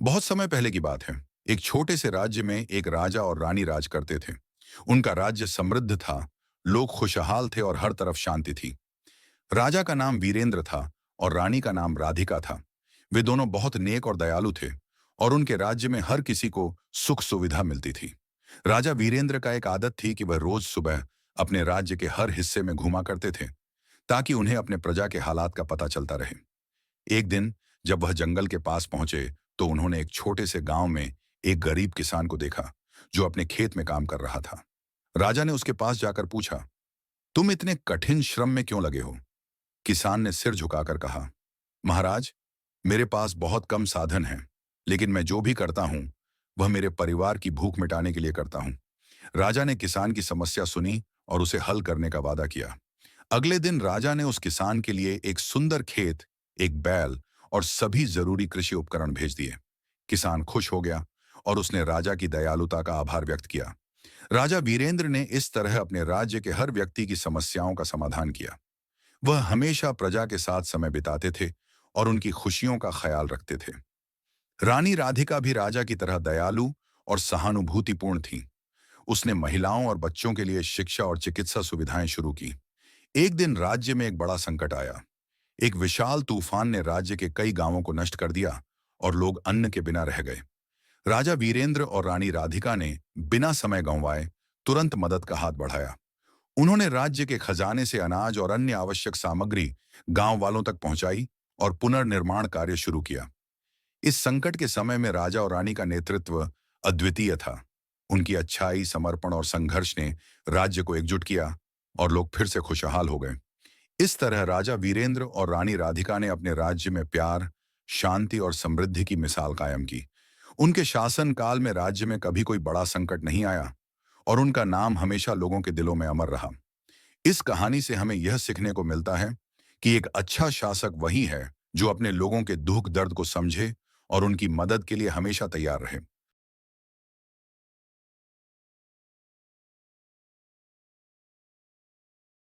बहुत समय पहले की बात है। एक छोटे से राज्य में एक राजा और रानी राज करते थे। उनका राज्य समृद्ध था, लोग खुशहाल थे और हर तरफ शांति थी। राजा का नाम वीरेंद्र था और रानी का नाम राधिका था। वे दोनों बहुत नेक और दयालु थे और उनके राज्य में हर किसी को सुख सुविधा मिलती थी। राजा वीरेंद्र का एक आदत थी कि वह रोज सुबह अपने राज्य के हर हिस्से में घूमा करते थे ताकि उन्हें अपने प्रजा के हालात का पता चलता रहे। एक दिन जब वह जंगल के पास पहुंचे तो उन्होंने एक छोटे से गांव में एक गरीब किसान को देखा जो अपने खेत में काम कर रहा था। राजा ने उसके पास जाकर पूछा, तुम इतने कठिन श्रम में क्यों लगे हो? किसान ने सिर झुकाकर कहा, महाराज, मेरे पास बहुत कम साधन हैं, लेकिन मैं जो भी करता हूं वह मेरे परिवार की भूख मिटाने के लिए करता हूं। राजा ने किसान की समस्या सुनी और उसे हल करने का वादा किया। अगले दिन राजा ने उस किसान के लिए एक सुंदर खेत, एक बैल और सभी जरूरी कृषि उपकरण भेज दिए। किसान खुश हो गया और उसने राजा की दयालुता का आभार व्यक्त किया। राजा वीरेंद्र ने इस तरह अपने राज्य के हर व्यक्ति की समस्याओं का समाधान किया। वह हमेशा प्रजा के साथ समय बिताते थे और उनकी खुशियों का ख्याल रखते थे। रानी राधिका भी राजा की तरह दयालु और सहानुभूतिपूर्ण थी। उसने महिलाओं और बच्चों के लिए शिक्षा और चिकित्सा सुविधाएं शुरू की। एक दिन राज्य में एक बड़ा संकट आया। एक विशाल तूफान ने राज्य के कई गांवों को नष्ट कर दिया और लोग अन्न के बिना रह गए। राजा वीरेंद्र और रानी राधिका ने बिना समय गंवाए तुरंत मदद का हाथ बढ़ाया। उन्होंने राज्य के खजाने से अनाज और अन्य आवश्यक सामग्री गांव वालों तक पहुंचाई और पुनर्निर्माण कार्य शुरू किया। इस संकट के समय में राजा और रानी का नेतृत्व अद्वितीय था। उनकी अच्छाई, समर्पण और संघर्ष ने राज्य को एकजुट किया और लोग फिर से खुशहाल हो गए। इस तरह राजा वीरेंद्र और रानी राधिका ने अपने राज्य में प्यार, शांति और समृद्धि की मिसाल कायम की। उनके शासन काल में राज्य में कभी कोई बड़ा संकट नहीं आया और उनका नाम हमेशा लोगों के दिलों में अमर रहा। इस कहानी से हमें यह सीखने को मिलता है कि एक अच्छा शासक वही है जो अपने लोगों के दुख दर्द को समझे और उनकी मदद के लिए हमेशा तैयार रहे।